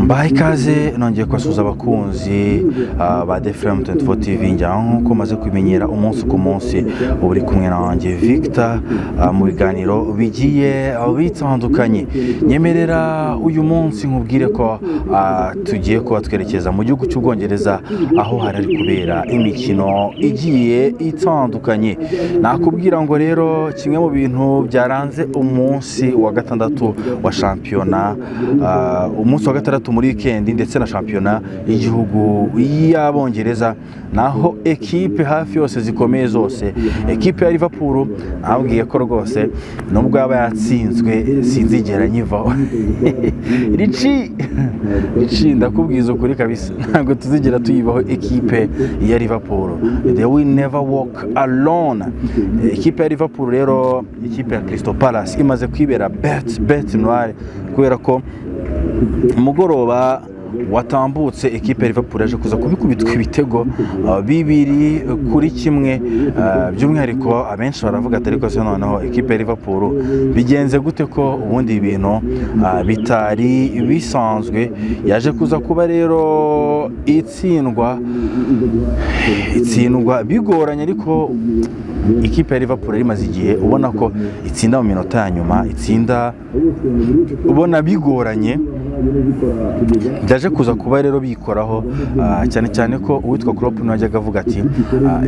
mbaye ikaze nongeye kubasuhuza abakunzi ba The Flame 24 TV njya nkuko maze kumenyera umunsi ku munsi uri kumwe nanjye Victor mu biganiro bigiye bitandukanye. Nyemerera uyu munsi nkubwire ko tugiye kuba twerekeza mu gihugu cy'Ubwongereza aho hari kubera imikino igiye itandukanye. Nakubwira ngo rero kimwe mu bintu byaranze umunsi wa gatandatu wa shampiyona, umunsi wa gatandatu muri weekend ndetse na shampiyona y'igihugu y'Abongereza, naho ekipe hafi yose zikomeye zose, ekipe ya Liverpool abwiye ko rwose nubwo yaba yatsinzwe sinzigera nyivaho. Rici ndakubwiza ukuri kabisa, ntabwo tuzigera tuyivaho ekipe ya Liverpool. They will never walk alone. Ekipe ya Liverpool rero, ekipe ya Crystal Palace imaze kwibera bet noire kubera ko umugoroba watambutse ekipe ya Liverpool yaje kuza kubikubitwa ibitego 2-1. By'umwihariko abenshi baravuga ati ariko se noneho ekipe ya Liverpool bigenze gute ko ubundi ibintu bitari bisanzwe. Yaje kuza kuba rero itsindwa bigoranye, ariko ikipe ya Liverpool imaze igihe ubona ko itsinda mu minota ya nyuma, itsinda ubona bigoranye. Byaje kuza kuba rero bikoraho cyane cyane ko uwitwa Klopp najyaga avuga ati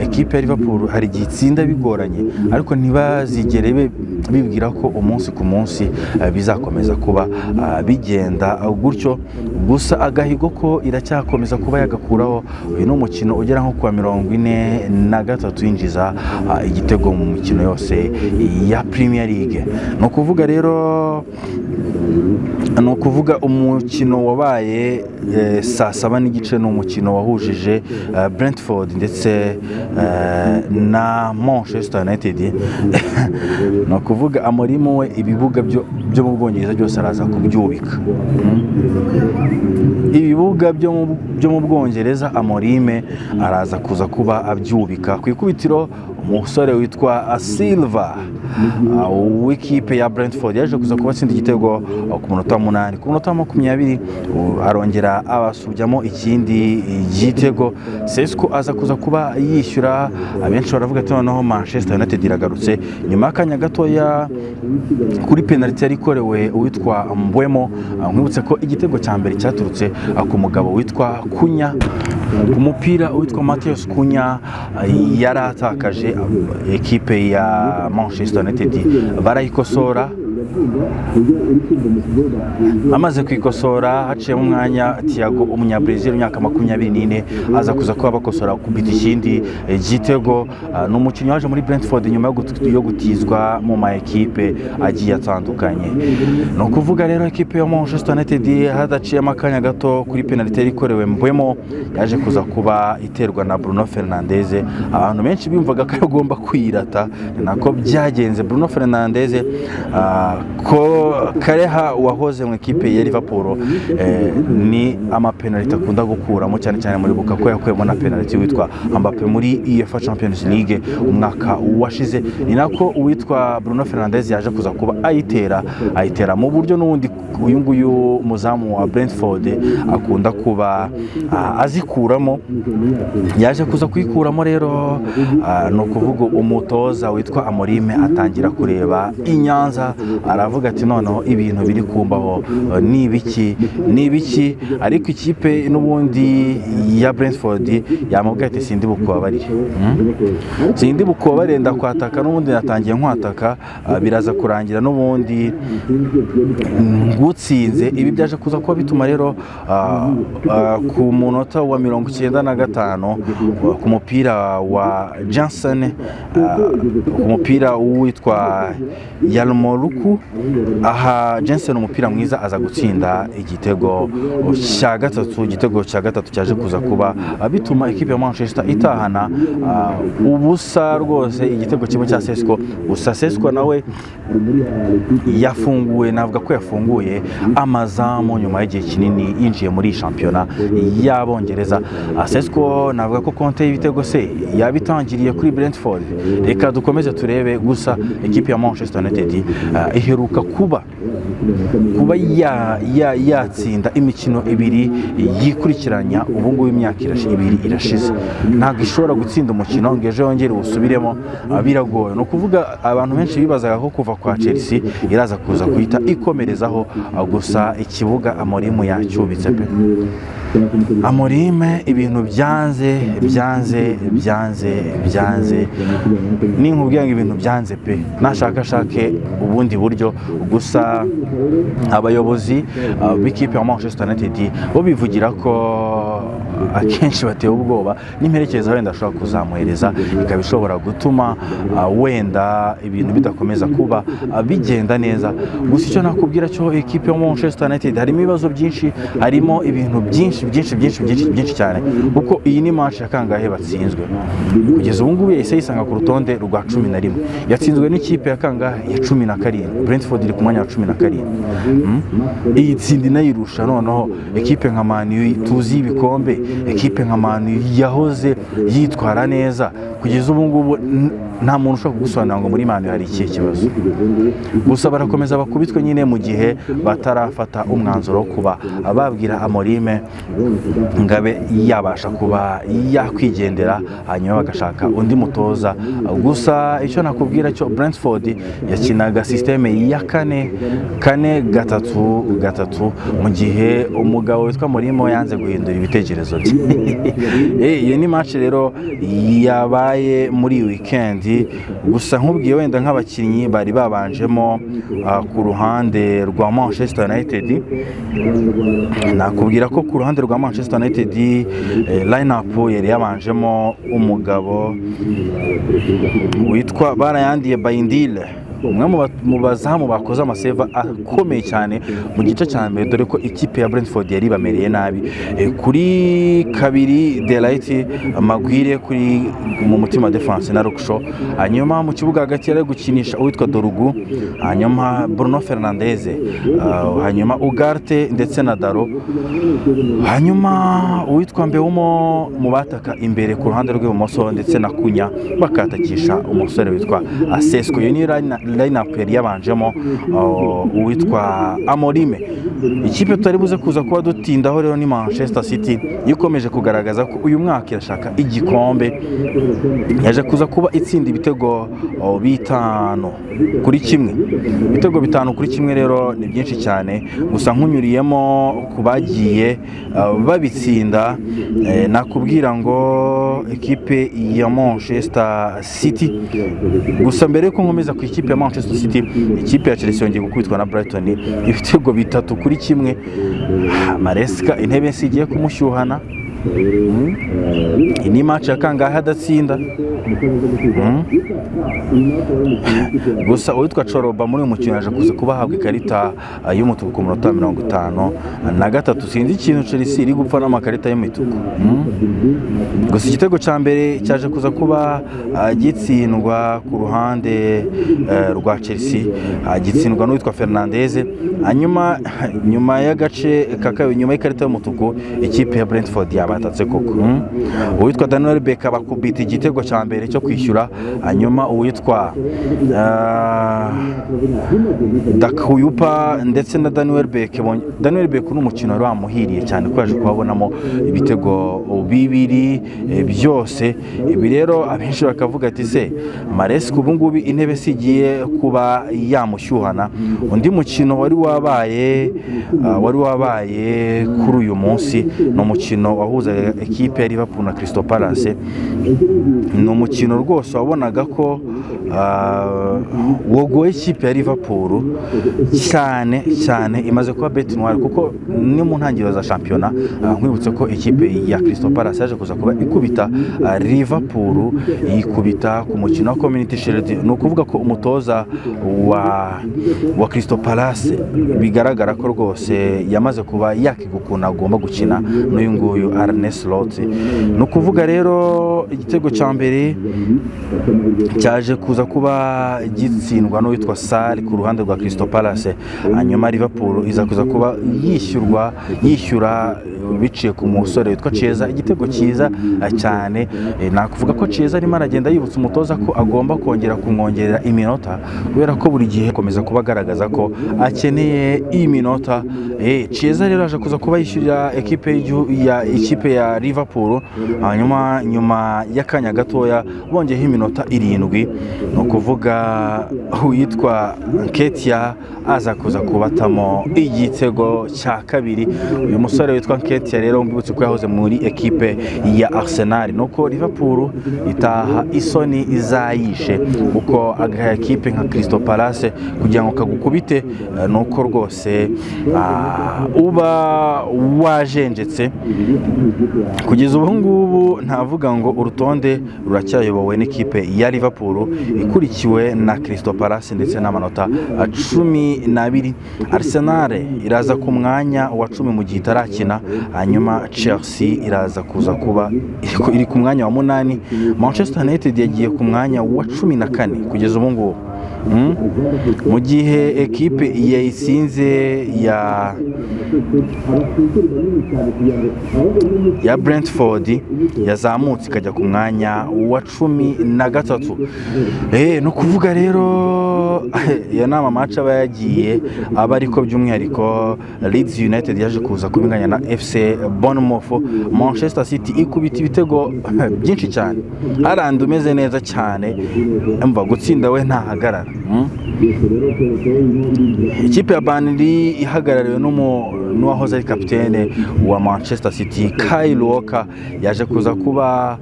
ekipe ya Liverpool hari igihe itsinda bigoranye, ariko ntibazigere bibwira ko umunsi ku munsi bizakomeza kuba bigenda gutyo. Gusa agahigo ko iracyakomeza kuba yagakuraho. Uyu ni umukino ugera nko kwa 43 yinjiza igitego mu mikino yose ya Premier League. No kuvuga rero, no kuvuga umukino wabaye saa 7:30 ni umukino wahujije Brentford ndetse na Manchester United. No kuvuga Amorim we ibibuga byo mu Bwongereza byose araza kubyubika. Ibibuga byo mu Bwongereza Amorim araza kuza kuba abyubika. Ku ikubitiro umusore witwa Silva w'ikipe ya Brentford yaje kuza kuba atsinda igitego ku munota 8. Ku munota 20 arongera abasubyamo ikindi gitego. Sesko aza kuza kuba yishyura. Abenshi baravuga ati noneho Manchester United iragarutse nyuma y'akanya gatoya kuri penalty yari korewe uwitwa Mbeumo. Nkwibutse ko igitego cya mbere cyaturutse ku mugabo witwa Kunya, ku mupira witwa Matheus Kunya yaratakaje. Ekipe ya Manchester United barayikosora. Amaze kwikosora haciye mu mwanya Thiago umunyabrazil imyaka 24 aza kuza kuba bakosora kubita ikindi gitego. N'umukinnyi waje muri Brentford nyuma yo gutizwa mu ma ekipe agiye atandukanye. No kuvuga rero ekipe ya Manchester United hadaciye amakanya gato kuri penalty ikorewe Mbeumo yaje kuza kuba iterwa na Bruno Fernandes. Abantu benshi bimvaga ko agomba kwirata, nako byagenze. Bruno Fernandes ko Kareha wahoze mu ekipe ya Liverpool ni amapenalty akunda gukuramo cyane cyane muri buka ko yakuyemo na penalty witwa Mbappe muri UEFA Champions League umwaka washize. Ni nako uwitwa Bruno Fernandes yaje kuza kuba ayitera mu buryo n'ubundi uyu nguyu muzamu wa Brentford akunda kuba azikuramo. Yaje kuza kuyikuramo rero. No kuvuga umutoza witwa Amorim atangira kureba inyanza, aravuga ati noneho ibintu biri kumbaho nibiki. Ariko ikipe n'ubundi ya Brentford yamubwiye ati sindi bukubabarire ndakwataka, n'ubundi natangiye nkwataka, biraza kurangira n'ubundi ngutsinze. Ibi byaje kuza kuba bituma rero ku munota wa 95 ku mupira wa Johnson, ku mupira witwa Yarmolenko, aha Johnson umupira mwiza aza gutsinda igitego cya gatatu cyaje kuza kuba bituma ekipe ya Manchester itahana ubusa rwose igitego kimwe cya Sesko. Gusa Sesko nawe yafunguwe, navuga ko yafunguye amazamu nyuma y'igihe kinini yinjiye muri shampiyona y'Abongereza. Sesko navuga ko konte y'ibitego se yabitangiriye kuri Brentford. Reka dukomeze turebe. Gusa ekipe ya Manchester United iheruka kuba yatsinda imikino 2 yikurikiranya ubu ngubu imyaka 2 irashize. Ntabwo ishobora gutsinda umukino ngo ejo yongere usubiremo, biragoye. No kuvuga abantu benshi bibazaga ko kuva kwa Chelsea iraza kuza guhita ikomerezaho, gusa ikibuga Amorim yacyubitse pe. Amorim ibintu byanze ninkubwira ngo ibintu byanze pe, nashakashake ubundi buryo. Gusa abayobozi b'ikipe ya Manchester United bo bivugira ko akenshi batewe ubwoba n'imperekeza wenda ashobora kuzamuhereza, ikaba ishobora gutuma wenda ibintu bidakomeza kuba bigenda neza. Gusa icyo nakubwira cyo ikipe ya Manchester United harimo ibibazo byinshi, harimo ibintu byinshi cyane, kuko iyi ni match ya kangahe batsinzwe kugeza ubu ngubu. Yahise yisanga ku rutonde rwa 11, yatsinzwe n'ikipe ya kangahe ya 17. Brentford iri ku mwanya wa 17. Iyi tsinda inayirusha noneho ekipe nka Man U tuzi ibikombe, ekipe nka Man U yahoze yitwara neza. Kugeza ubu ngubu nta muntu ushobora kugusobanurira ngo muri Man U hari ikihe kibazo. Gusa barakomeza bakubitwe nyine mu gihe batarafata umwanzuro wo kuba babwira Amorim ngabe yabasha kuba yakwigendera, hanyuma bagashaka undi mutoza. Gusa icyo nakubwira cyo Brentford yakinaga systeme ya 4-3 mu gihe umugabo witwa Amorim yanze guhindura ibitekerezo bye. Iyi ni match rero yabaye muri weekend. Gusa nkubwiye wenda nk'abakinnyi bari babanjemo ku ruhande rwa Manchester United, nakubwira ko ku ruhande rwa Manchester United line up yari yabanjemo umugabo witwa Barayandiye Bayindile, umwe mu bazamu bakoze amaseva akomeye cyane mu gice cya mbere, dore ko ikipe ya Brentford yari bamereye nabi. Kuri kabiri Delight Maguire, kuri mu mutima defense na Lukshaw, hanyuma mu kibuga hagati yari gukinisha uwitwa Dorugu, hanyuma Bruno Fernandes, hanyuma Ugarte ndetse na Daro, hanyuma uwitwa Mbeumo mu bataka imbere ku ruhande rw'ibumoso, ndetse na Kunya bakatakisha umusore witwa Asesco. Iyo ni line-up yari yabanjemo uwitwa Amorim. Ikipe tutari buze kuza kuba dutindaho rero ni Manchester City, ikomeje kugaragaza ko uyu mwaka irashaka igikombe. Yaje kuza kuba itsinda ibitego 5-1. Ibitego 5-1 rero ni byinshi cyane. Gusa nkunyuriyemo kubagiye babitsinda, nakubwira ngo ikipe ya Manchester City. Gusa mbere ko nkomeza ku ikipe ya Manchester City, ikipe ya Chelsea yongeye gukubitwa na Brighton ibitego 3-1. Maresca intebe sigiye kumushyuhana. Ini match ya kangahe adatsinda. Gusa uwitwa Choroba muri uyu mukino yaje kuza kuba ahabwa ikarita y'umutuku ku munota 53. Sinzi ikintu Chelsea iri gupfa n'amakarita y'umutuku. Gusa igitego cya mbere cyaje kuza kuba gitsindwa ku ruhande rwa Chelsea, gitsindwa n'uwitwa Fernandes. Hanyuma nyuma y'agace kakawe, nyuma y'ikarita y'umutuku, ikipe ya Brentford yabatatse koko. Uwitwa Daniel Beck bakubita igitego cya mbere cyo kwishyura, hanyuma uwitwa Dakuyupa ndetse na Daniel Beck n'umukino wari wamuhiriye cyane ko yaje kubabonamo ibitego 2 byose. Ibi rero abenshi bakavuga ati se Maresca ubu ngubu intebe sigiye kuba yamushyuhana. Undi mukino wari wabaye kuri uyu munsi ni umukino wahuza ekipe ya Liverpool na Crystal Palace. Ni umukino rwose wabonaga ko wogoye ikipe ya Liverpool cyane imaze kuba bête noire, kuko ni mu ntangiriro za shampiyona. Nkwibutse ko ikipe ya Crystal Palace yaje kuza kuba ikubita Liverpool, ikubita ku mukino wa Community Shield. Ni ukuvuga ko umutoza wa Crystal Palace bigaragara ko rwose yamaze kuba yakigukuna agomba gukina n'uyu nguyu Arne Slot. Ni ukuvuga rero igitego cya mbere cyaje kuza kuba gitsindwa n'uwitwa Sarr ku ruhande rwa Crystal Palace, hanyuma Liverpool iza kuza kuba yishyura biciye ku musore witwa Chiesa. Igitego cyiza cyane, nakuvuga ko Chiesa arimo aragenda yibutsa umutoza ko agomba kongera kumwongerera iminota, kubera ko buri gihe akomeza kuba agaragaza ko akeneye iminota. Chiesa rero aje kuza kuba yishyurira ikipe ya Liverpool, hanyuma nyuma y'akanya gatoya bongeyeho iminota 7, ni ukuvuga uwitwa Nketiah aza kuza kubatamo igitego cya kabiri. Uyu musore witwa Nketiah rero mbibutse ko yahoze muri ekipe ya Arsenal, nuko Liverpool itaha isoni izayishe uko ekipe nka Crystal Palace kugira ngo kagukubite, nuko rwose uba wajenjetse. Kugeza ubu ngubu ntavuga ngo urutonde ruracyayobowe n'ikipe ya Liverpool ikurikiwe na Crystal Palace ndetse n'amanota 12. Arsenal iraza ku mwanya wa 10 mu gihe itarakina, hanyuma Chelsea iraza kuza kuba iri ku mwanya wa 8. Manchester United yagiye ku mwanya wa 14 kugeza ubu ngubu, mu gihe ekipe yayisinze ya Brentford yazamutse ikajya ku mwanya wa 13. Ni ukuvuga rero ya nama match aba yagiye aba ariko by'umwihariko Leeds United yaje kuza kubinganya na FC Bournemouth. Manchester City ikubita ibitego byinshi cyane, Haaland umeze neza cyane, umva gutsinda we ntahagarara. Ikipe ya Burnley ihagarariwe n'uwahoze ari kapitene wa Manchester City Kyle Walker yaje kuza kuba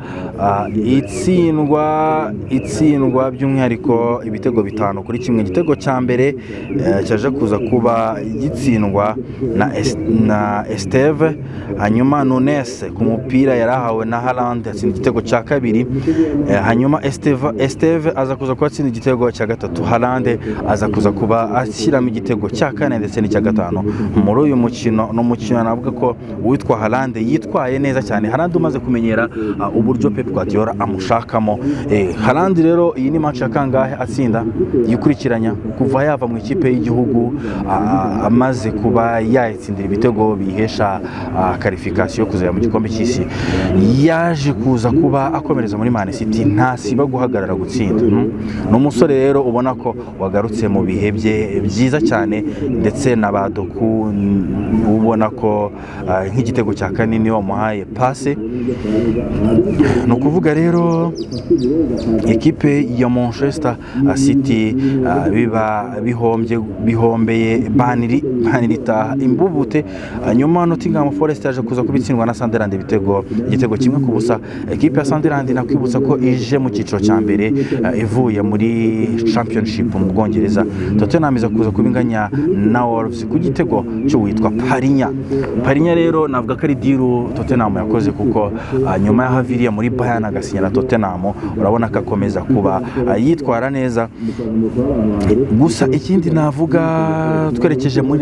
itsindwa by'umwihariko ibitego 5-1. Igitego cya mbere cyaje kuza kuba gitsindwa na Esteve, hanyuma Nunes ku mupira yarahawe na Haaland atsinda igitego cya kabiri, hanyuma Esteve aza kuza kuba atsinda igitego cya gatatu, Haaland aza kuza kuba ashyiramo igitego cya 4 ndetse n'icya 5 muri uyu mukino. N'umukino navuga ko uwitwa Haaland yitwaye neza cyane. Haaland umaze kumenyera uburyo Pep Guardiola amushakamo. Haaland rero iyi ni match ya kangahe atsinda yikurikiranya kuva yava mu ikipe y'igihugu, amaze kuba yayitsindira ibitego bihesha qualification kuzaya mu gikombe cy'isi. Yaje kuza kuba akomereza muri Man City, ntasiba guhagarara gutsinda. N'umusore rero ubona ko wagarutse mu bihe bye byiza cyane, ndetse na Badoku ubona ko nk'igitego cya 4 niyo wamuhaye pase. Ni ukuvuga rero ekipe ya Manchester City bihombeye Burnley itaha imbubute, hanyuma Nottingham Forest yaje kuza kubitsindwa na Sunderland igitego 1-0. Ekipe ya Sunderland nakwibutsa ko ije mu cyiciro cya mbere ivuye muri Championship mu Bwongereza. Tottenham iza kuza kubinganya na Wolves ku gitego cy'uwitwa Parinya rero navuga ko ari diru Tottenham yakoze, kuko nyuma ya haviriye muri Bayern agasinya na Tottenham, urabona ko akomeza kuba yitwara neza. Gusa ikindi navuga twerekeje muri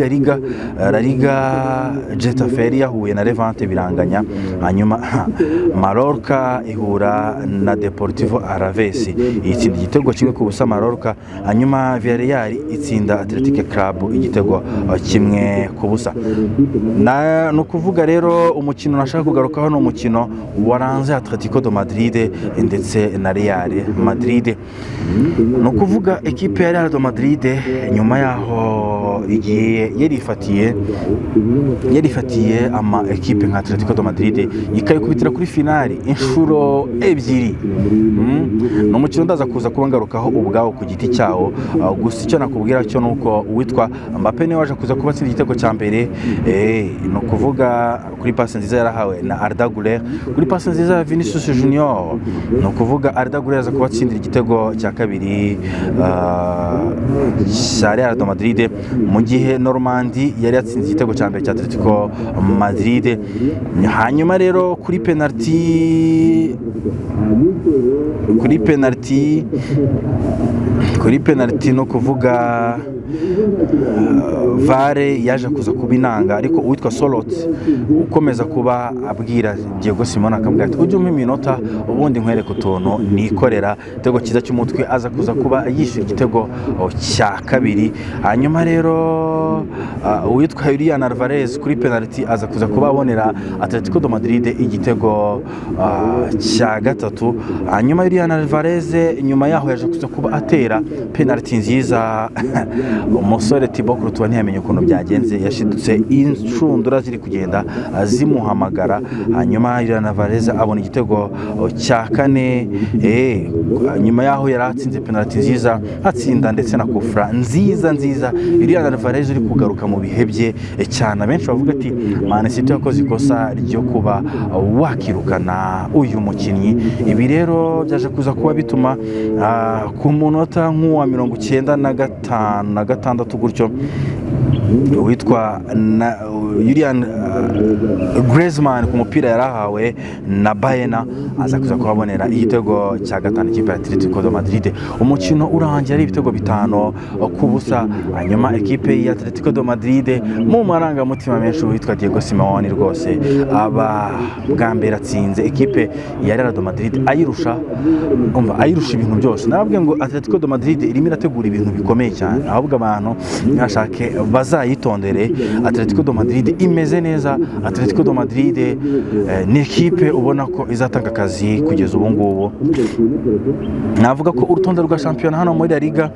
La Liga Getafe yahuye na Levante biranganya, hanyuma Mallorca ihura na Deportivo Alaves itsinda igitego 1-0 Mallorca, hanyuma Villarreal itsinda Athletic Club igitego 1-0. No kuvuga rero umukino nashaka kugarukaho no mukino waranze Atletico de Madrid ndetse na Real Madrid. No kuvuga ekipe ya Real de Madrid nyuma yaho igiye yarifatiye ama ekipe nka Atletico de Madrid ikayikubitira kuri finali inshuro 2. No mukino ndaza kuza kubangarukaho ubwawo ku giti cyawo. Gusa icyo nakubwira cyo nuko uwitwa Mbappe ne waje kuza kuba atsinda igitego cya mbere, no kuvuga kuri passe nziza yarahawe na Arda Güler, kuri passe nziza ya Vinicius Junior. No kuvuga Arda Güler aza kuba atsindira igitego cya kabiri cya Real de Madrid, mu gihe Normandi yari yatsinze igitego cya mbere cya Atletico Madrid. Hanyuma rero kuri penalty kuri penalty no kuvuga Vare yaje kuza kuba inanga, ariko uwitwa Sorloth ukomeza kuba abwira Diego Simeone akamubwira ati ujye umpa iminota ubundi nkwereke utuntu nikorera. Igitego cyiza cy'umutwe aza kuza kuba yishyura igitego cya kabiri. Hanyuma rero uwitwa Julian Alvarez kuri penalty aza kuza kuba abonera Atletico de Madrid igitego cya gatatu. Hanyuma Julian Alvarez nyuma yaho yaje kuza kuba atera penalty nziza umusore Thibaut Courtois ntiyamenye ukuntu byagenze, yashidutse inshundura ziri kugenda zimuhamagara. Hanyuma Julian Alvarez abona igitego cya kane. Nyuma yaho yari atsinze penalty nziza, atsinda ndetse na kufra nziza. Julian Alvarez uri kugaruka mu bihe bye cyane. Benshi bavuga ati Man City yakoze ikosa ryo kuba wakirukana uyu mukinnyi. Ibi rero byaje kuza kuba bituma ku munota nk'uwa 95 gutyo witwa Julian Griezmann ku mupira yarahawe na Baena aza kuza kuhabonera igitego cya gatanu cy'ikipe ya Atletico de Madrid. Umukino urangiye ari ibitego 5-0. Hanyuma ekipe ya Atletico de Madrid mu marangamutima menshi witwa Diego Simeone rwose aba bwa mbere atsinze ekipe ya Real de Madrid ayirusha ibintu byose. Nababwiye ngo Atletico de Madrid irimo irategura ibintu bikomeye cyane, ahubwo abantu bashake bazayitondere. Atletico de Madrid imeze neza. Atletico de Madrid ni ekipe ubona ko izatanga akazi kugeza ubu ngubu. Navuga ko urutonde rwa shampiyona hano muri La Liga,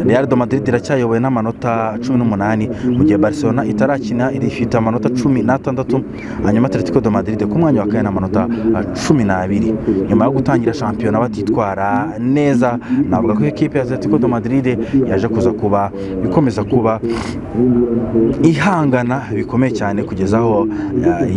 Real de Madrid iracyayoboye n'amanota 18, mu gihe Barcelona itarakina ifite amanota 16. Hanyuma Atletico de Madrid ku mwanya wa kane n'amanota 12. Nyuma yo gutangira shampiyona batitwara neza, navuga ko ekipe ya Atletico de Madrid yaje kuza kuba ikomeza kuba ihangana bikomeye cyane kugeza aho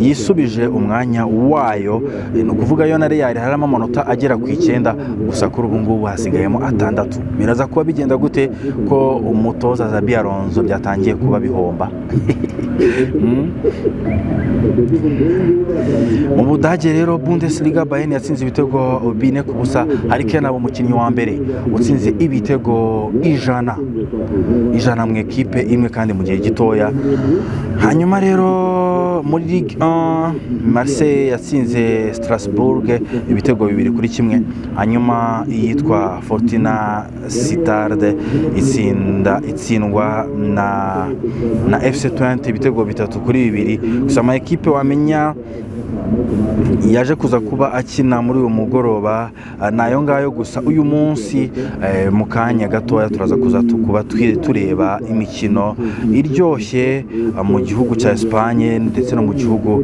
yisubije umwanya wayo. Ni ukuvuga yo na Real harimo amanota agera ku 9, gusa kuri ubu ngubu hasigayemo 6. Biraza kuba bigenda gute ko umutoza Xabi Alonso byatangiye kuba bihomba? Mu Budage rero Bundesliga Bayern yatsinze ibitego 4-0. Harry Kane abo umukinnyi wa mbere utsinze ibitego 100 mu ekipe imwe kandi mu gihe gitoya. Hanyuma rero muri Ligue 1 Marseille yatsinze Strasbourg ibitego 2-1. Hanyuma yitwa Fortuna Sittard itsindwa na FC Twente ibitego 3-2. Gusa ama ekipe wamenya yaje kuza kuba akina muri uyu mugoroba nayo ngayo. Gusa uyu munsi mu kanya gatoya turaza kuza kuba tureba imikino iryoshye mu gihugu cya Espagne ndetse no mu gihugu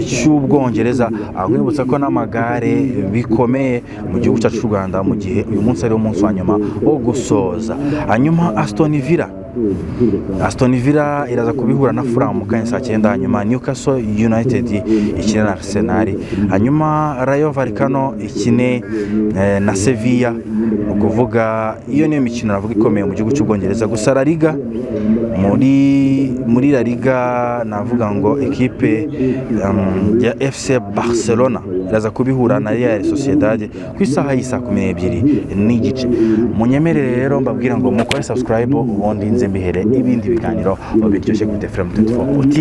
cy'Ubwongereza. Nkwibutsa ko n'amagare bikomeye mu gihugu cyacu cy'u Rwanda mu gihe uyu munsi ari umunsi wa nyuma wo gusoza. Hanyuma Aston Villa iraza kubihura na Fulham mu kanya saa 9. Hanyuma Newcastle United ikine na Arsenal. Hanyuma Rayo Vallecano ikine na Sevilla. Ukuvuga iyo niyo mikino navuga ikomeye mu gihugu cy'Ubwongereza. Gusa La Liga muri La Liga navuga ngo ekipe ya FC Barcelona iraza kubihura na Real Sociedad ku isaha y'isa 12:30. Munyemerere rero mbabwira ngo mukore subscribe ubundi nze mbihere ibindi biganiro biryoshye kuri The Frame 24 TV.